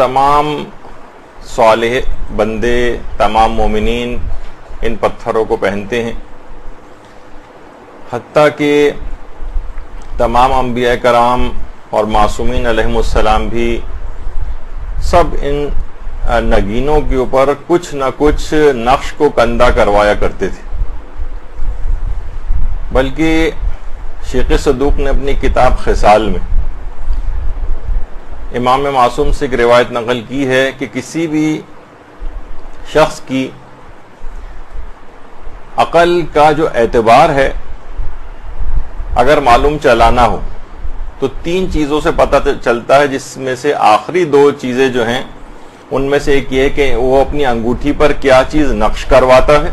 تمام صالح بندے، تمام مومنین ان پتھروں کو پہنتے ہیں، حتیٰ کہ تمام انبیاء کرام اور معصومین علیہم السلام بھی سب ان نگینوں کے اوپر کچھ نہ کچھ نقش کو کندہ کروایا کرتے تھے۔ بلکہ شیخ صدوق نے اپنی کتاب خصال میں امام معصوم سے ایک روایت نقل کی ہے کہ کسی بھی شخص کی عقل کا جو اعتبار ہے اگر معلوم چلانا ہو تو 3 چیزوں سے پتہ چلتا ہے، جس میں سے آخری 2 چیزیں جو ہیں ان میں سے ایک یہ ہے کہ وہ اپنی انگوٹھی پر کیا چیز نقش کرواتا ہے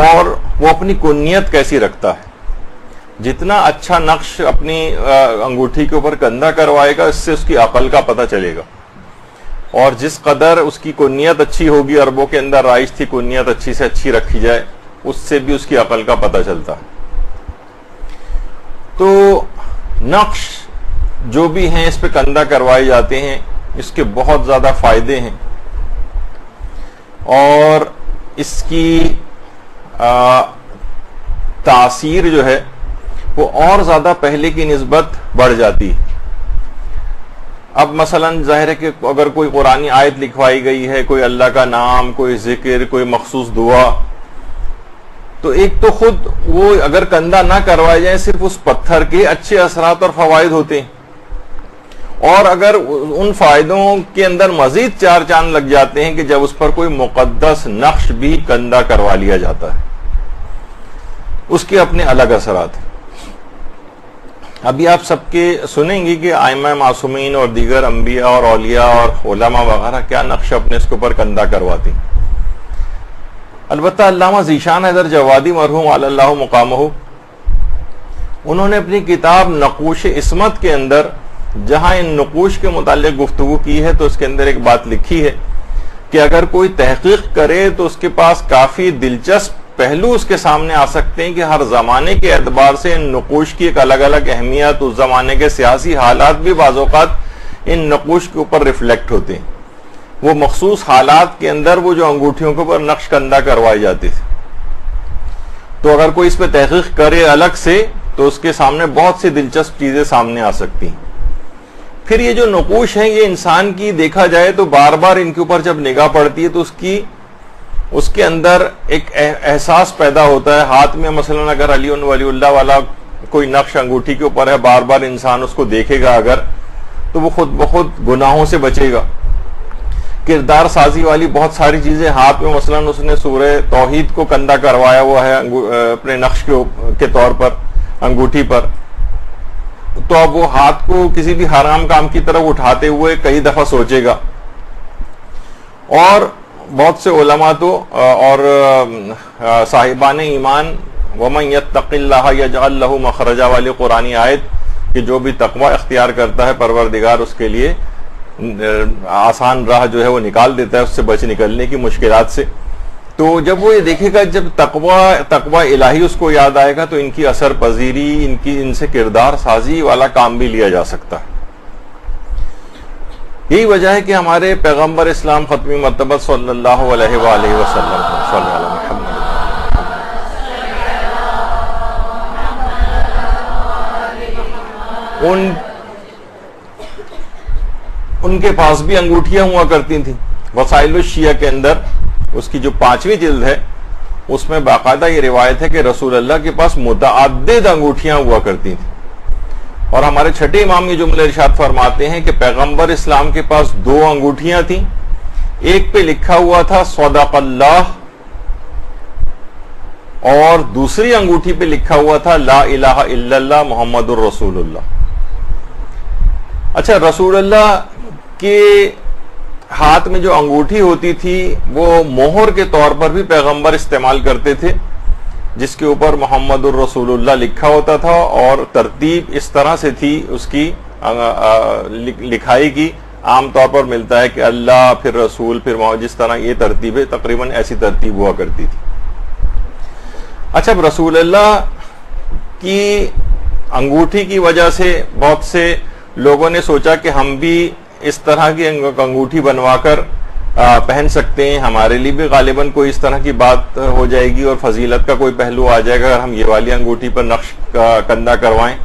اور وہ اپنی کنیت کیسی رکھتا ہے۔ جتنا اچھا نقش اپنی انگوٹھی کے اوپر کندہ کروائے گا، اس سے اس کی عقل کا پتہ چلے گا، اور جس قدر اس کی کنیت اچھی ہوگی، عربوں کے اندر رائج تھی کنیت اچھی سے اچھی رکھی جائے، اس سے بھی اس کی عقل کا پتہ چلتا ہے۔ تو نقش جو بھی ہیں اس پہ کندہ کروائے جاتے ہیں، اس کے بہت زیادہ فائدے ہیں، اور اس کی تاثیر جو ہے وہ اور زیادہ پہلے کی نسبت بڑھ جاتی ہے۔ اب مثلا ظاہر ہے کہ اگر کوئی قرآنی آیت لکھوائی گئی ہے، کوئی اللہ کا نام، کوئی ذکر، کوئی مخصوص دعا، تو ایک تو خود وہ اگر کندہ نہ کروائے جائیں صرف اس پتھر کے اچھے اثرات اور فوائد ہوتے ہیں، اور اگر ان فائدوں کے اندر مزید 4 چاند لگ جاتے ہیں کہ جب اس پر کوئی مقدس نقش بھی کندہ کروا لیا جاتا ہے، اس کے اپنے الگ اثرات ہیں۔ ابھی آپ سب کے سنیں گے کہ ائمہ معصومین اور دیگر انبیاء اور اولیاء اور علماء وغیرہ کیا نقش اپنے اس کے اوپر کندہ کرواتے ہیں۔ البتہ علامہ ذیشان حیدر جوادی مرحوم علی اللہ مقامہ، انہوں نے اپنی کتاب نقوش عصمت کے اندر جہاں ان نقوش کے متعلق گفتگو کی ہے تو اس کے اندر ایک بات لکھی ہے کہ اگر کوئی تحقیق کرے تو اس کے پاس کافی دلچسپ پہلو اس کے سامنے آ سکتے ہیں کہ ہر زمانے کے اعتبار سے ان نقوش کی ایک الگ الگ اہمیت، اس زمانے کے سیاسی حالات بھی بعض اوقات ان نقوش کے اوپر ریفلیکٹ ہوتے ہیں۔ وہ مخصوص حالات کے اندر وہ جو انگوٹھیوں کے اوپر نقش کندہ کروائے جاتے تھے، تو اگر کوئی اس پہ تحقیق کرے الگ سے تو اس کے سامنے بہت سی دلچسپ چیزیں سامنے آ سکتی ہیں۔ پھر یہ جو نقوش ہیں یہ انسان کی دیکھا جائے تو بار بار ان کے اوپر جب نگاہ پڑتی ہے تو اس کے اندر ایک احساس پیدا ہوتا ہے۔ ہاتھ میں مثلا اگر علی ولی اللہ والا کوئی نقش انگوٹھی کے اوپر ہے، بار بار انسان اس کو دیکھے گا اگر، تو وہ خود بخود گناہوں سے بچے گا۔ کردار سازی والی بہت ساری چیزیں، ہاتھ میں مثلا اس نے سورہ توحید کو کندہ کروایا ہوا ہے اپنے نقش کے طور پر انگوٹھی پر، تو اب وہ ہاتھ کو کسی بھی حرام کام کی طرف اٹھاتے ہوئے کئی دفعہ سوچے گا۔ اور بہت سے علماء تو اور صاحبان ایمان وَمَن يَتَّقِ اللَّهَ يَجْعَلْ لَهُ مَخْرَجًا والی قرآنی آیت کہ جو بھی تقوی اختیار کرتا ہے پروردگار اس کے لیے آسان راہ جو ہے وہ نکال دیتا ہے اس سے نکلنے کی مشکلات سے۔ تو جب وہ یہ دیکھے گا، جب تقوی الہی اس کو یاد آئے گا تو ان کی اثر پذیری، ان سے کردار سازی والا کام بھی لیا جا سکتا ہے۔ یہی وجہ ہے کہ ہمارے پیغمبر اسلام ختمی مرتبہ صلی اللہ علیہ وآلہ وسلم صلی اللہ علیہ محمد ان کے پاس بھی انگوٹھیاں ہوا کرتی تھیں۔ وسائل الشیعہ کے اندر اس کی جو 5ویں جلد ہے اس میں باقاعدہ یہ روایت ہے کہ رسول اللہ کے پاس متعدد انگوٹھیاں ہوا کرتی تھیں، اور ہمارے چھٹے امام یہ جملہ ارشاد فرماتے ہیں کہ پیغمبر اسلام کے پاس 2 انگوٹھیاں تھیں، ایک پہ لکھا ہوا تھا صدق اللہ، اور دوسری انگوٹھی پہ لکھا ہوا تھا لا الہ الا اللہ محمد الرسول اللہ۔ اچھا، رسول اللہ کے ہاتھ میں جو انگوٹھی ہوتی تھی وہ مہر کے طور پر بھی پیغمبر استعمال کرتے تھے، جس کے اوپر محمد الرسول اللہ لکھا ہوتا تھا، اور ترتیب اس طرح سے تھی اس کی لکھائی کی، عام طور پر ملتا ہے کہ اللہ پھر رسول پھر محمد، جس طرح یہ ترتیب ہے تقریباً ایسی ترتیب ہوا کرتی تھی۔ اچھا، رسول اللہ کی انگوٹھی کی وجہ سے بہت سے لوگوں نے سوچا کہ ہم بھی اس طرح کی انگوٹھی بنوا کر پہن سکتے ہیں. ہمارے لیے بھی غالباً کوئی اس طرح کی بات ہو جائے گی اور فضیلت کا کوئی پہلو آ جائے گا اگر ہم یہ والی انگوٹھی پر نقش کندہ کروائیں.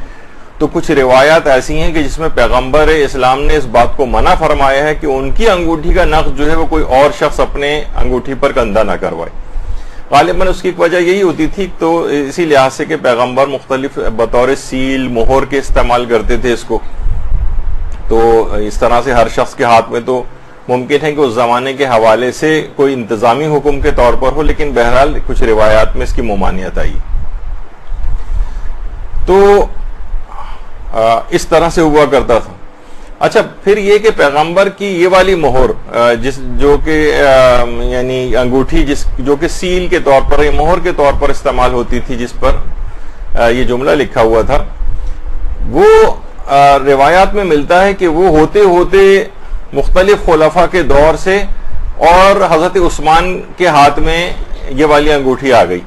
تو کچھ روایات ایسی ہیں کہ جس میں پیغمبر اسلام نے اس بات کو منع فرمایا ہے کہ ان کی انگوٹھی کا نقش جو ہے وہ کوئی اور شخص اپنے انگوٹھی پر کندہ نہ کروائے. غالباً اس کی ایک وجہ یہی ہوتی تھی تو اسی لحاظ سے کہ پیغمبر مختلف بطور سیل مہر کے استعمال کرتے تھے اس کو. تو اس طرح سے ہر شخص کے ہاتھ میں تو ممکن ہے کہ اس زمانے کے حوالے سے کوئی انتظامی حکم کے طور پر ہو, لیکن بہرحال کچھ روایات میں اس کی ممانعت آئی. تو اس طرح سے ہوا کرتا تھا. اچھا, پھر یہ کہ پیغمبر کی یہ والی مہر جو کہ یعنی انگوٹھی جو کہ سیل کے طور پر یا مہر کے طور پر استعمال ہوتی تھی جس پر یہ جملہ لکھا ہوا تھا, وہ روایات میں ملتا ہے کہ وہ ہوتے ہوتے مختلف خلفاء کے دور سے اور حضرت عثمان کے ہاتھ میں یہ والی انگوٹھی آ گئی.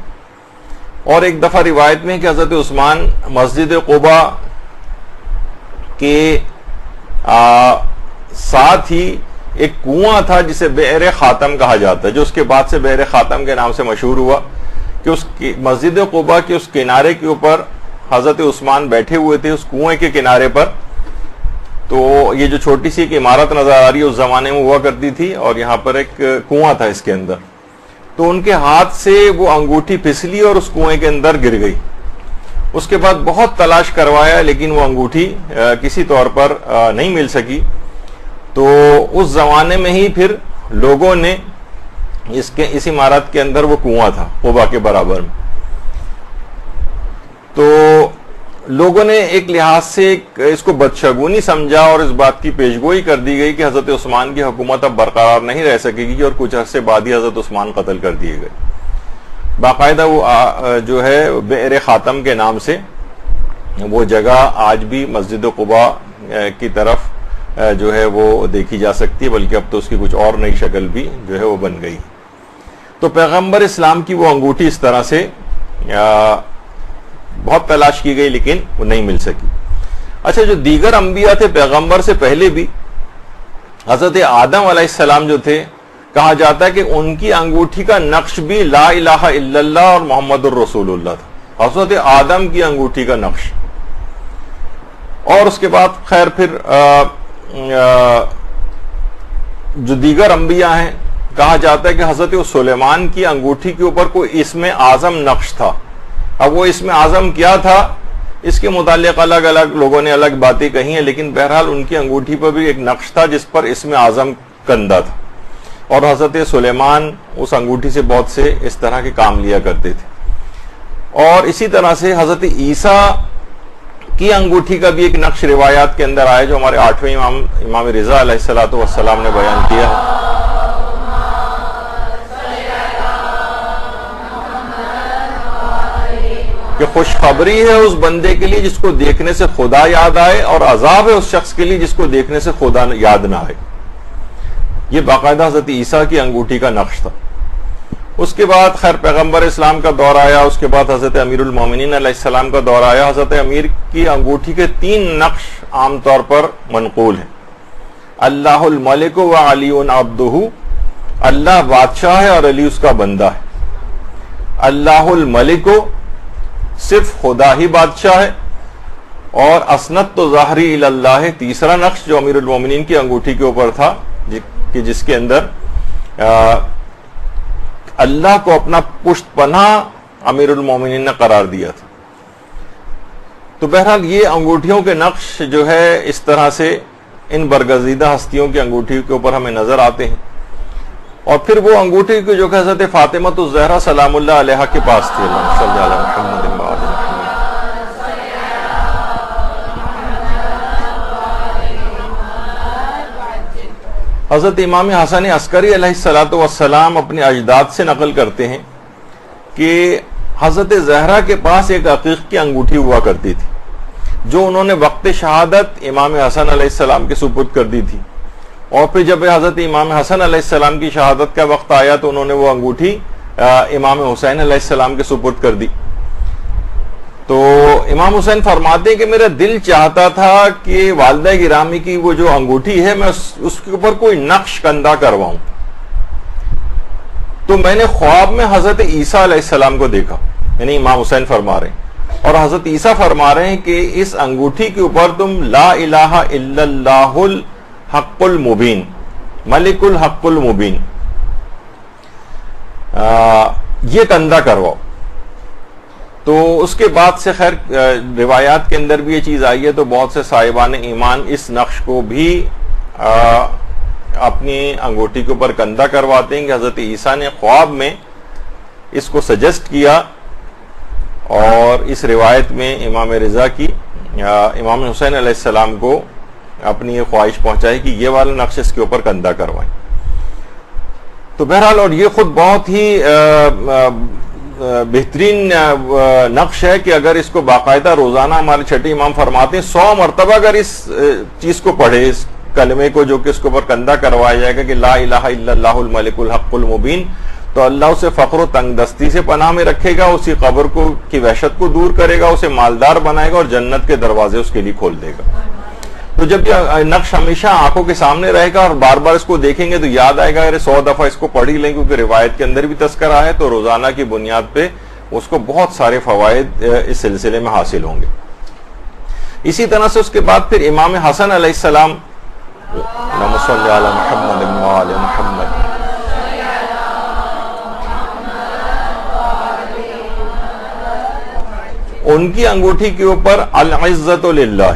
اور ایک دفعہ روایت میں کہ حضرت عثمان مسجد قباء کے ساتھ ہی ایک کنواں تھا جسے بئر خاتم کہا جاتا ہے, جو اس کے بعد سے بئر خاتم کے نام سے مشہور ہوا, کہ اس مسجد قباء کے اس کنارے کے اوپر حضرت عثمان بیٹھے ہوئے تھے اس کنویں کے کنارے پر. تو یہ جو چھوٹی سی ایک عمارت نظر آ رہی ہے اس زمانے میں ہوا کرتی تھی اور یہاں پر ایک کنواں تھا اس کے اندر. تو ان کے ہاتھ سے وہ انگوٹھی پھسلی اور اس کنویں کے اندر گر گئی. اس کے بعد بہت تلاش کروایا لیکن وہ انگوٹھی کسی طور پر نہیں مل سکی. تو اس زمانے میں ہی پھر لوگوں نے اس عمارت کے اندر وہ کنواں تھا قباء کے برابر میں, تو لوگوں نے ایک لحاظ سے اس کو بدشگونی سمجھا اور اس بات کی پیشگوئی کر دی گئی کہ حضرت عثمان کی حکومت اب برقرار نہیں رہ سکے گی اور کچھ عرصے بعد ہی حضرت عثمان قتل کر دیے گئے. باقاعدہ وہ جو ہے بئر خاتم کے نام سے وہ جگہ آج بھی مسجد قباء کی طرف جو ہے وہ دیکھی جا سکتی ہے, بلکہ اب تو اس کی کچھ اور نئی شکل بھی جو ہے وہ بن گئی. تو پیغمبر اسلام کی وہ انگوٹھی اس طرح سے بہت تلاش کی گئی لیکن وہ نہیں مل سکی. اچھا, جو دیگر انبیاء تھے پیغمبر سے پہلے بھی, حضرت آدم علیہ السلام جو تھے, کہا جاتا ہے کہ ان کی انگوٹھی کا نقش بھی لا الہ الا اللہ اور محمد الرسول اللہ تھا. حضرت آدم کی انگوٹھی کا نقش. اور اس کے بعد خیر پھر جو دیگر انبیاء ہیں, کہا جاتا ہے کہ حضرت سلیمان کی انگوٹھی کے اوپر کوئی اسم اعظم نقش تھا. اب وہ اسم اعظم کیا تھا اس کے متعلق الگ الگ لوگوں نے الگ باتیں کہی ہیں, لیکن بہرحال ان کی انگوٹھی پر بھی ایک نقش تھا جس پر اسم اعظم کندہ تھا. اور حضرت سلیمان اس انگوٹھی سے بہت سے اس طرح کے کام لیا کرتے تھے. اور اسی طرح سے حضرت عیسیٰ کی انگوٹھی کا بھی ایک نقش روایات کے اندر آیا جو ہمارے 8ویں امام رضا علیہ السلام نے بیان کیا ہے. کہ خوشخبری ہے اس بندے کے لیے جس کو دیکھنے سے خدا یاد آئے, اور عذاب ہے اس شخص کے لیے جس کو دیکھنے سے خدا یاد نہ آئے. یہ باقاعدہ حضرت عیسیٰ کی انگوٹھی کا نقش تھا. اس کے بعد خیر پیغمبر اسلام کا دور آیا, اس کے بعد حضرت امیر المومنین علیہ السلام کا دور آیا. حضرت امیر کی انگوٹھی کے 3 نقش عام طور پر منقول ہیں. اللہ الملک و علی عبدہ, اللہ بادشاہ ہے اور علی اس کا بندہ ہے. اللہ الملک, صرف خدا ہی بادشاہ ہے. اور اسنت تو ظاہری اللہ ہے, تیسرا نقش جو امیر المومنین کی انگوٹھی کے اوپر تھا, کہ جس کے اندر اللہ کو اپنا پشت پناہ امیر المومنین نے قرار دیا تھا. تو بہرحال یہ انگوٹھیوں کے نقش جو ہے اس طرح سے ان برگزیدہ ہستیوں کی انگوٹھی کے اوپر ہمیں نظر آتے ہیں. اور پھر وہ انگوٹھی جو کہ حضرت فاطمہ الزہرا سلام اللہ علیہا کے پاس تھی. اللہ صلی علی محمد. حضرت امام حسن عسکری علیہ السلام اپنے اجداد سے نقل کرتے ہیں کہ حضرت زہرا کے پاس ایک عقیق کی انگوٹھی ہوا کرتی تھی جو انہوں نے وقت شہادت امام حسن علیہ السلام کے سپرد کر دی تھی. اور پھر جب حضرت امام حسن علیہ السلام کی شہادت کا وقت آیا تو انہوں نے وہ انگوٹھی امام حسین علیہ السلام کے سپرد کر دی. تو امام حسین فرماتے ہیں کہ میرا دل چاہتا تھا کہ والدہ گرامی کی وہ جو انگوٹھی ہے میں اس کے اوپر کوئی نقش کندہ کرواؤں. تو میں نے خواب میں حضرت عیسیٰ علیہ السلام کو دیکھا, یعنی امام حسین فرما رہے ہیں, اور حضرت عیسیٰ فرما رہے ہیں کہ اس انگوٹھی کے اوپر تم لا الہ الا اللہ الحق المبین, ملک الحق المبین, یہ کندہ کرواؤ. تو اس کے بعد سے خیر روایات کے اندر بھی یہ چیز آئی ہے, تو بہت سے صاحبان ایمان اس نقش کو بھی اپنی انگوٹھی کے اوپر کندہ کرواتے ہیں کہ حضرت عیسیٰ نے خواب میں اس کو سجیسٹ کیا, اور اس روایت میں امام رضا کی امام حسین علیہ السلام کو اپنی یہ خواہش پہنچائی کہ یہ والا نقش اس کے اوپر کندہ کروائیں. تو بہرحال, اور یہ خود بہت ہی بہترین نقش ہے کہ اگر اس کو باقاعدہ روزانہ ہمارے چھٹے امام فرماتے ہیں 100 مرتبہ اگر اس چیز کو پڑھے, اس کلمے کو جو کہ اس کے اوپر کندہ کروایا جائے گا کہ لا الہ الا اللہ الملک الحق المبین, تو اللہ اسے فقر و تنگ دستی سے پناہ میں رکھے گا, اسی قبر کو کی وحشت کو دور کرے گا, اسے مالدار بنائے گا اور جنت کے دروازے اس کے لیے کھول دے گا. تو جب یہ نقش ہمیشہ آنکھوں کے سامنے رہے گا اور بار بار اس کو دیکھیں گے تو یاد آئے گا, ارے 100 دفعہ اس کو پڑھ ہی لیں, کیونکہ روایت کے اندر بھی تذکرہ ہے, تو روزانہ کی بنیاد پہ اس کو بہت سارے فوائد اس سلسلے میں حاصل ہوں گے. اسی طرح سے اس کے بعد پھر امام حسن علیہ السلام, اللہم صلی علی محمد و آل محمد, ان کی انگوٹھی کے اوپر العزت للہ,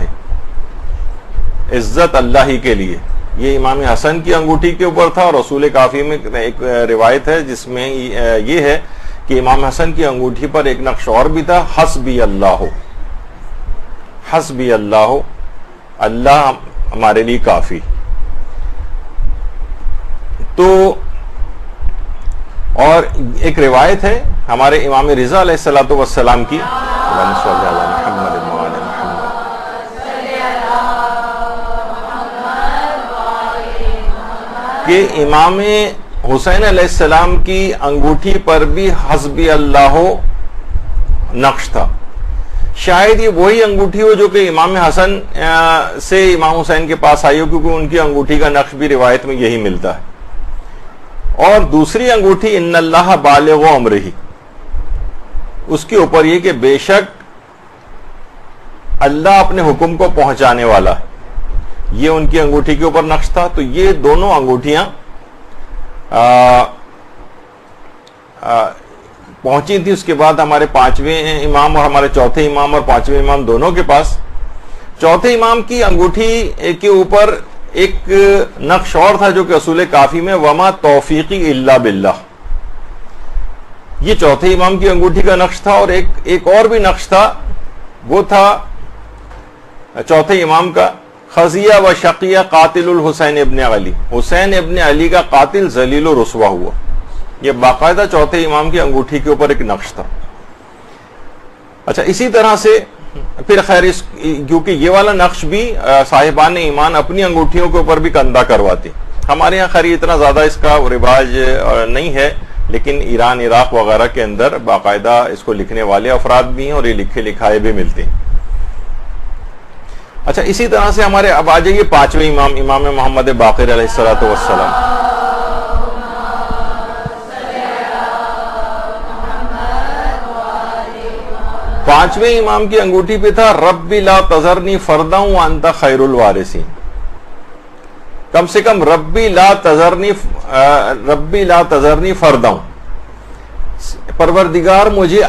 عزت اللہ ہی کے لیے, یہ امام حسن کی انگوٹھی کے اوپر تھا. اور رسول کافی میں ایک روایت ہے جس میں یہ ہے کہ امام حسن کی انگوٹھی پر ایک نقش اور بھی تھا, حسبی اللہ, حسبی اللہ, اللہ ہمارے لیے کافی. تو اور ایک روایت ہے ہمارے امام رضا علیہ الصلوۃ والسلام کی, اللہم صلی علی محمد و آل محمد, کہ امام حسین علیہ السلام کی انگوٹھی پر بھی حسبی اللہ نقش تھا. شاید یہ وہی انگوٹھی ہو جو کہ امام حسن سے امام حسین کے پاس آئی ہو, کیونکہ ان کی انگوٹھی کا نقش بھی روایت میں یہی ملتا ہے. اور دوسری انگوٹھی ان اللہ بالغ امرہ, اس کے اوپر یہ کہ بے شک اللہ اپنے حکم کو پہنچانے والا ہے, یہ ان کی انگوٹھی کے اوپر نقش تھا. تو یہ دونوں انگوٹھیاں پہنچی تھی اس کے بعد ہمارے 5ویں امام اور ہمارے چوتھے امام اور 5ویں امام دونوں کے پاس. چوتھے امام کی انگوٹھی کے اوپر ایک نقش اور تھا جو کہ اصول کافی میں وما توفیقی الا باللہ, یہ چوتھے امام کی انگوٹھی کا نقش تھا. اور ایک اور بھی نقش تھا, وہ تھا چوتھے امام کا, خزیہ و شقیہ قاتل الحسین ابن علی, حسین ابن علی کا قاتل ذلیل و رسوا ہوا. یہ باقاعدہ چوتھے امام کی انگوٹھی کے اوپر ایک نقش تھا. اچھا, اسی طرح سے پھر خیر کیونکہ یہ والا نقش بھی صاحبان ایمان اپنی انگوٹھیوں کے اوپر بھی کندہ کرواتے. ہمارے یہاں خیر اتنا زیادہ اس کا رواج نہیں ہے, لیکن ایران عراق وغیرہ کے اندر باقاعدہ اس کو لکھنے والے افراد بھی ہیں اور یہ لکھے لکھائے بھی ملتے ہیں. اچھا, اسی طرح سے ہمارے اب آ جائیے 5ویں امام, امام محمد باقر علیہ الصلوۃ والسلام. پانچویں امام کی انگوٹھی پہ تھا ربی لا تذرنی فردا وانت خیر الوارثین. کم سے کم ربی لا تذرنی فردا, پروردگار مجھے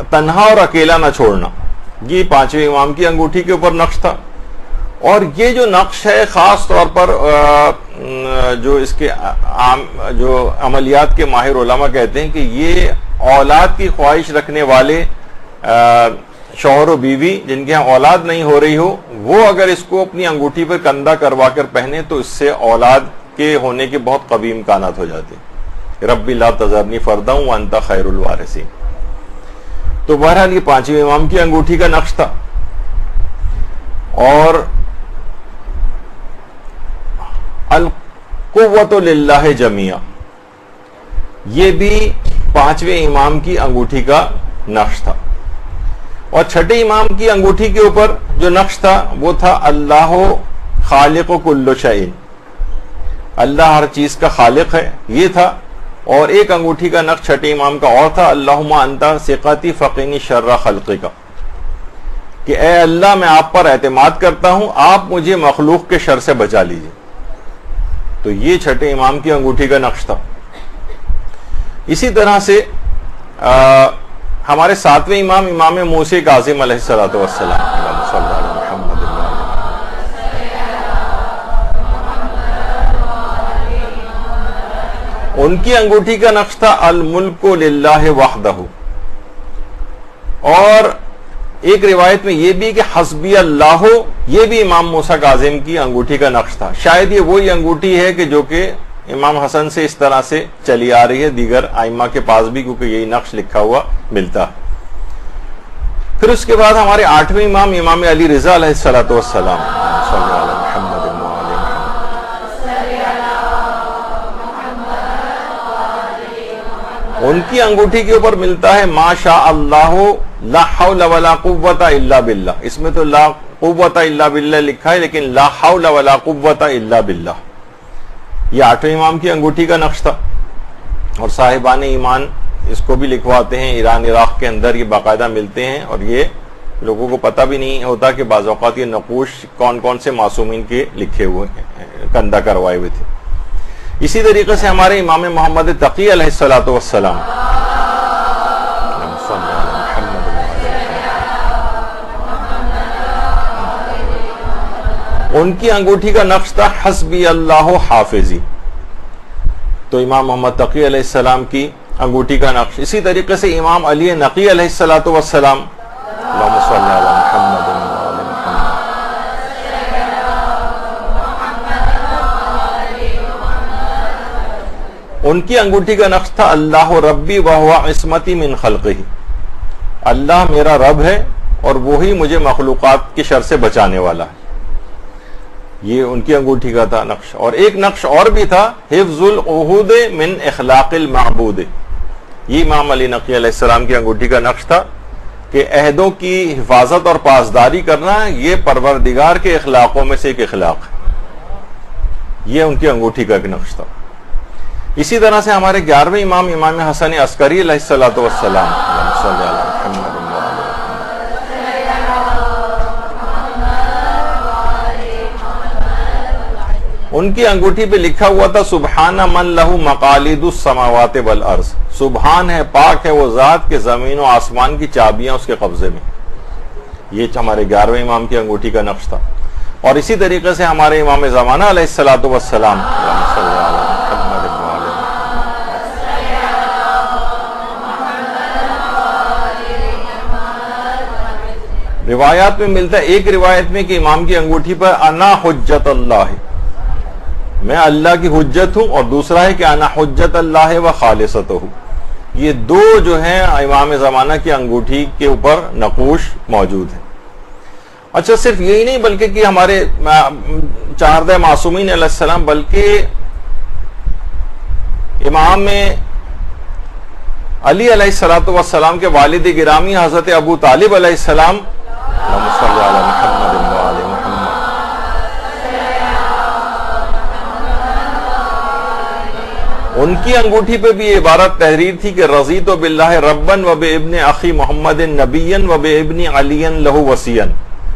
تنہا اور اکیلا نہ چھوڑنا. یہ 5ویں امام کی انگوٹھی کے اوپر نقش تھا. اور یہ جو نقش ہے خاص طور پر جو اس کے جو عملیات کے ماہر علماء کہتے ہیں کہ یہ اولاد کی خواہش رکھنے والے شوہر و بیوی جن کے ہاں اولاد نہیں ہو رہی ہو, وہ اگر اس کو اپنی انگوٹھی پر کندہ کروا کر پہنے تو اس سے اولاد کے ہونے کے بہت قوی امکانات ہو جاتے ہیں. ربی لا تذرنی فردا وانت خیر الوارثین. تو بہرحال یہ 5ویں امام کی انگوٹھی کا نقش تھا. اور القوت للہ جمیعا, یہ بھی 5ویں امام کی انگوٹھی کا نقش تھا. اور چھٹے امام کی انگوٹھی کے اوپر جو نقش تھا وہ تھا اللہ خالق کل شیء، اللہ ہر چیز کا خالق ہے، یہ تھا. اور ایک انگوٹھی کا نقش چھٹے امام کا اور تھا اللہم انت ثقتی فقینی شر خلقک، کہ اے اللہ میں آپ پر اعتماد کرتا ہوں، آپ مجھے مخلوق کے شر سے بچا لیجیے. تو یہ چھٹے امام کی انگوٹھی کا نقش تھا. اسی طرح سے ہمارے ساتویں امام امام موسی کاظم علیہ الصلوۃ والسلام، اللہم صلی علی محمد. ان کی انگوٹھی کا نقش تھا الملک للہ وحدہ. اور ایک روایت میں یہ بھی کہ حسبی اللہ، یہ بھی امام موسیٰ کاظم کی انگوٹھی کا نقش تھا. شاید یہ وہی انگوٹھی ہے کہ جو کہ امام حسن سے اس طرح سے چلی آ رہی ہے، دیگر ائمہ کے پاس بھی کیونکہ یہی نقش لکھا ہوا ملتا. پھر اس کے بعد ہمارے آٹھویں امام امام علی رضا علیہ الصلوۃ والسلام، صلی علی محمد وعلی محمد. ان کی انگوٹھی کے اوپر ملتا ہے ما شاء اللہ لا حول ولا قوت الا باللہ. اس میں تو لا قوت الا باللہ لکھا ہے لیکن لا حول ولا قوت الا باللہ. یہ آٹھویں امام کی انگوٹھی کا نقش تھا. اور صاحبان ایمان اس کو بھی لکھواتے ہیں، ایران عراق کے اندر یہ باقاعدہ ملتے ہیں، اور یہ لوگوں کو پتہ بھی نہیں ہوتا کہ بعض اوقات یہ نقوش کون کون سے معصومین کے لکھے ہوئے ہیں، کندہ کروائے ہوئے تھے. اسی طریقے سے ہمارے امام محمد تقی علیہ الصلوۃ والسلام، ان کی انگوٹھی کا نقش تھا حسبی اللہ حافظی. تو امام محمد تقی علیہ السلام کی انگوٹھی کا نقش. اسی طریقے سے امام علی نقی علیہ الصلوۃ والسلام، اللہم صلی علی محمد وعلی محمد. ان کی انگوٹھی کا نقش تھا اللہ ربی وہو عصمتی من خلقہ، اللہ میرا رب ہے اور وہی مجھے مخلوقات کی شر سے بچانے والا ہے. یہ ان کی انگوٹھی کا تھا نقش. اور ایک نقش اور بھی تھا حفظ العہود من اخلاق المعبود. یہ امام علی نقی علیہ السلام کی انگوٹھی کا نقش تھا کہ عہدوں کی حفاظت اور پاسداری کرنا یہ پروردگار کے اخلاقوں میں سے ایک اخلاق ہے. یہ ان کی انگوٹھی کا ایک نقش تھا. اسی طرح سے ہمارے 11ویں امام امام حسن عسکری علیہ الصلوۃ والسلام، صلی اللہ علیہ محمد. ان کی انگوٹھی پہ لکھا ہوا تھا سبحان من لہ مقالید السماوات والارض، سبحان ہے، پاک ہے وہ ذات کے زمین و آسمان کی چابیاں اس کے قبضے میں. یہ ہمارے 11ویں امام کی انگوٹھی کا نقش تھا. اور اسی طریقے سے ہمارے امام زمانہ علیہ الصلوۃ والسلام، روایات میں ملتا ہے، ایک روایت میں کہ امام کی انگوٹھی پر انا حجت اللہ، میں اللہ کی حجت ہوں، اور دوسرا ہے کہ انا حجت اللہ و خالصتہ. یہ دو جو ہیں امام زمانہ کی انگوٹھی کے اوپر نقوش موجود ہیں. اچھا صرف یہی نہیں بلکہ کہ ہمارے 14 معصومین علیہ السلام، بلکہ امام علی علیہ الصلوۃ والسلام کے والد گرامی حضرت ابو طالب علیہ السلام، اللہم صلی علی محمد وعلی محمد. ان کی انگوٹھی پہ بھی یہ عبارت تحریر تھی کہ رضیت باللہ ربن و بابن اخی محمد نبیا و بابن علی لہ وصیا،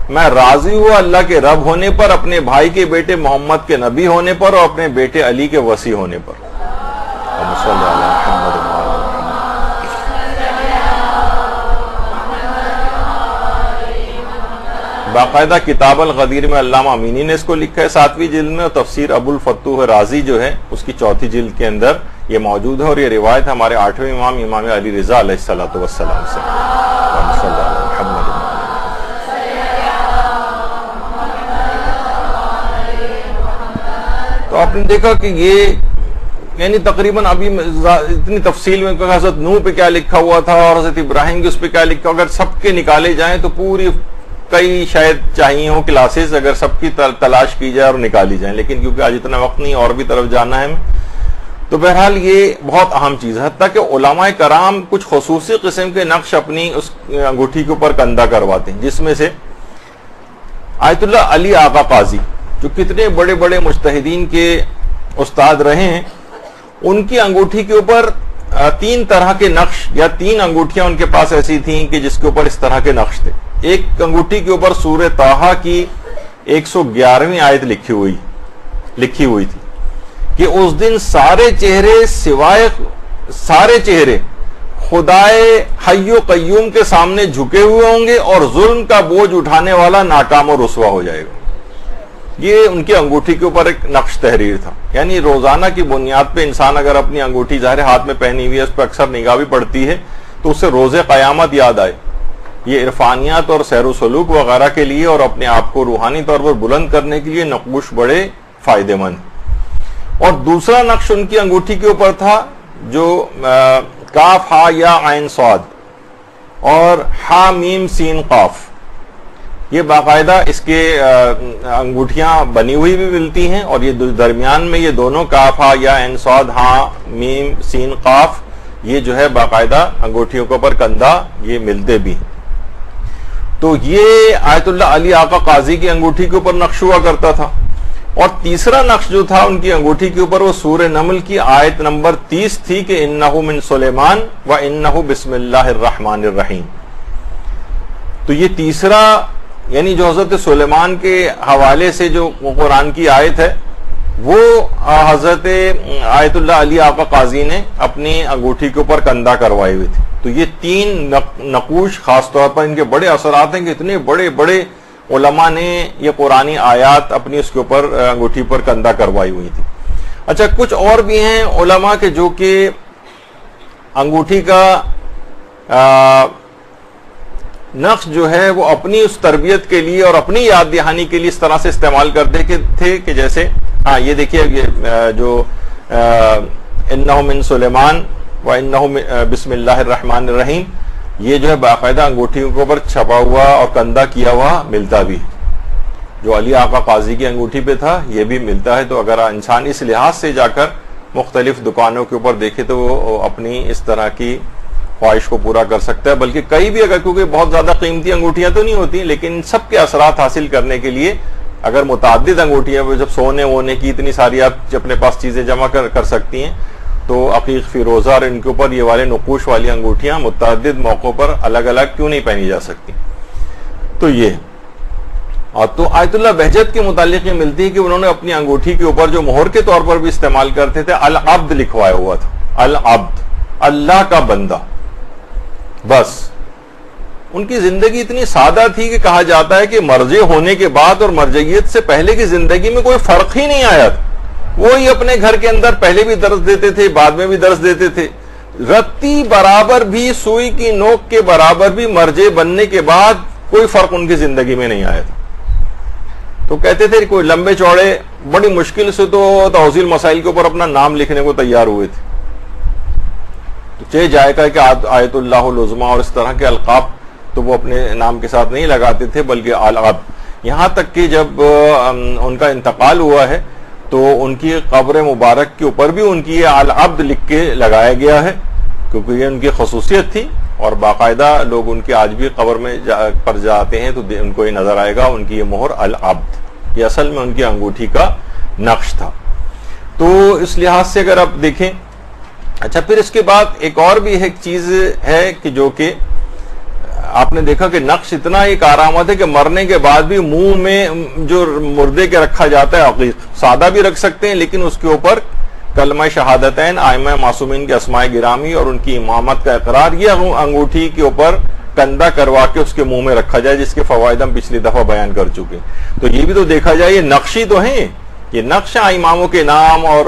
میں راضی ہوں اللہ کے رب ہونے پر، اپنے بھائی کے بیٹے محمد کے نبی ہونے پر، اور اپنے بیٹے علی کے وصی ہونے پر. اللہم صلی علی محمد وعلی محمد. باقاعدہ کتاب الغدیر میں علامہ امینی نے اس کو لکھا ہے 7ویں جلد میں، اور تفسیر ابو الفتوح رازی جو ہے اس کی 4تھی جلد کے اندر یہ موجود ہے. اور یہ روایت ہمارے 8ویں امام امام علی رضا علیہ الصلوۃ والسلام سے. تو آپ نے دیکھا کہ یہ یعنی تقریباً ابھی اتنی تفصیل میں کہ حضرت نوح پہ کیا لکھا ہوا تھا اور حضرت ابراہیم کے اس پہ کیا لکھا، اگر سب کے نکالے جائیں تو پوری کئی شاید چاہیے ہوں کلاسز، اگر سب کی تلاش کی جائے اور نکالی جائیں، لیکن کیونکہ آج اتنا وقت نہیں اور بھی طرف جانا ہے. تو بہرحال یہ بہت اہم چیز ہے، حتیٰ کہ علماء کرام کچھ خصوصی قسم کے نقش اپنی اس انگوٹھی کے اوپر کندہ کرواتے ہیں، جس میں سے آیت اللہ علی آقا قاضی جو کتنے بڑے بڑے مجتہدین کے استاد رہے ہیں، ان کی انگوٹھی کے اوپر 3 طرح کے نقش یا 3 انگوٹھیاں ان کے پاس ایسی تھیں کہ جس کے اوپر اس طرح کے نقش تھے۔ ایک انگوٹھی کے اوپر سورہ طٰہٰ کی 111ویں آیت لکھی ہوئی تھی کہ اس دن سارے چہرے خدائے حی و قیوم کے سامنے جھکے ہوئے ہوں گے اور ظلم کا بوجھ اٹھانے والا ناکام و رسوا ہو جائے گا۔ یہ ان کی انگوٹھی کے اوپر ایک نقش تحریر تھا، یعنی روزانہ کی بنیاد پہ انسان اگر اپنی انگوٹھی ظاہر ہاتھ میں پہنی ہوئی ہے، اس پہ اکثر نگاہ بھی پڑتی ہے، تو اسے روز قیامت یاد آئے۔ یہ عرفانیات اور سیر و سلوک وغیرہ کے لیے اور اپنے آپ کو روحانی طور پر بلند کرنے کے لیے نقوش بڑے فائدہ مند۔ اور دوسرا نقش ان کی انگوٹھی کے اوپر تھا جو کاف ہا یا عین صاد اور ہا میم سین قاف، یہ باقاعدہ اس کے انگوٹھیاں بنی ہوئی بھی ملتی ہیں، اور یہ درمیان میں یہ دونوں کاف ہا یا عین صاد ہا میم سین قاف یہ جو ہے باقاعدہ انگوٹھیوں کے اوپر کندھا یہ ملتے بھی ہیں۔ تو یہ آیت اللہ علی آقا قاضی کی انگوٹھی کے اوپر نقش ہوا کرتا تھا۔ اور تیسرا نقش جو تھا ان کی انگوٹھی کے اوپر وہ سورہ نمل کی آیت نمبر 30 تھی کہ انہ من سلیمان و انہ بسم اللہ الرحمن الرحیم۔ تو یہ تیسرا یعنی جو حضرت سلیمان کے حوالے سے جو قرآن کی آیت ہے وہ حضرت آیت اللہ علی آقا قاضی نے اپنی انگوٹھی کے اوپر کندہ کروائے ہوئے تھے۔ تو یہ 3 نقوش خاص طور پر ان کے بڑے اثرات ہیں کہ اتنے بڑے بڑے علماء نے یہ قرآنی آیات اپنی اس کے اوپر انگوٹھی پر کندہ کروائی ہوئی تھی۔ اچھا، کچھ اور بھی ہیں علماء کے جو کہ انگوٹھی کا نقش جو ہے وہ اپنی اس تربیت کے لیے اور اپنی یاد دہانی کے لیے اس طرح سے استعمال کرتے تھے کہ جیسے یہ دیکھیے یہ جو انہ من سلیمان و انہ بسم اللہ الرحمن الرحیم یہ جو ہے باقاعدہ انگوٹھیوں کے اوپر چھپا ہوا اور کندہ کیا ہوا ملتا بھی، جو علی آقا قاضی کی انگوٹھی پہ تھا یہ بھی ملتا ہے۔ تو اگر انسان اس لحاظ سے جا کر مختلف دکانوں کے اوپر دیکھے تو وہ اپنی اس طرح کی خواہش کو پورا کر سکتا ہے، بلکہ کئی بھی اگر کیونکہ بہت زیادہ قیمتی انگوٹھیاں تو نہیں ہوتی، لیکن ان سب کے اثرات حاصل کرنے کے لیے اگر متعدد انگوٹھیاں جب سونے وونے کی اتنی ساری آپ اپنے پاس چیزیں جمع کر سکتی ہیں، تو عقیق فیروزہ اور ان کے اوپر یہ والے نقوش والی انگوٹھیاں متعدد موقعوں پر الگ الگ کیوں نہیں پہنی جا سکتی۔ تو یہ اور تو آیت اللہ بہجت کے متعلق یہ ملتی ہے کہ انہوں نے اپنی انگوٹھی کے اوپر جو مہر کے طور پر بھی استعمال کرتے تھے العبد لکھوایا ہوا تھا، العبد اللہ کا بندہ۔ بس ان کی زندگی اتنی سادہ تھی کہ کہا جاتا ہے کہ مرجع ہونے کے بعد اور مرجعیت سے پہلے کی زندگی میں کوئی فرق ہی نہیں آیا تھا۔ وہی اپنے گھر کے اندر پہلے بھی درس دیتے تھے، بعد میں بھی درس دیتے تھے، رتی برابر بھی، سوئی کی نوک کے برابر بھی مرجع بننے کے بعد کوئی فرق ان کی زندگی میں نہیں آیا تھا۔ تو کہتے تھے کوئی لمبے چوڑے بڑی مشکل سے تو توضیح مسائل کے اوپر اپنا نام لکھنے کو تیار ہوئے تھے۔ تو چہ جائے کہ آیت اللہ العظمیٰ اور اس طرح کے القاب تو وہ اپنے نام کے ساتھ نہیں لگاتے تھے، بلکہ العبد۔ یہاں تک کہ جب ان کا انتقال ہوا ہے تو ان کی قبر مبارک کے اوپر بھی ان کی یہ العبد لکھ کے لگایا گیا ہے، کیونکہ یہ ان کی خصوصیت تھی، اور باقاعدہ لوگ ان کی آج بھی قبر میں پر جاتے ہیں تو ان کو یہ نظر آئے گا ان کی یہ مہر العبد، یہ اصل میں ان کی انگوٹھی کا نقش تھا۔ تو اس لحاظ سے اگر آپ دیکھیں، اچھا پھر اس کے بعد ایک اور بھی ایک چیز ہے کہ جو کہ آپ نے دیکھا کہ نقش اتنا ایک کارآمد ہے کہ مرنے کے بعد بھی منہ میں جو مردے کے رکھا جاتا ہے عقیق، سادہ بھی رکھ سکتے ہیں لیکن اس کے اوپر کلمہ شہادتین، ائمہ معصومین کے اسماء گرامی اور ان کی امامت کا اقرار یہ انگوٹھی کے اوپر کندہ کروا کے اس کے منہ میں رکھا جائے، جس کے فوائد ہم پچھلی دفعہ بیان کر چکے۔ تو یہ بھی تو دیکھا جائے یہ نقشی تو ہیں، یہ نقش اماموں کے نام اور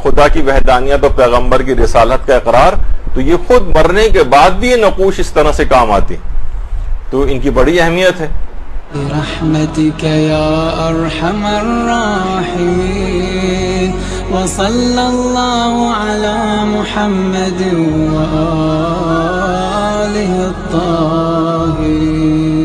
خدا کی وحدانیت اور پیغمبر کی رسالت کا اقرار، تو یہ خود مرنے کے بعد بھی یہ نقوش اس طرح سے کام آتی، تو ان کی بڑی اہمیت ہے۔ برحمتك يا أرحم الراحمين وصلى الله على محمد وآله الطاهرين۔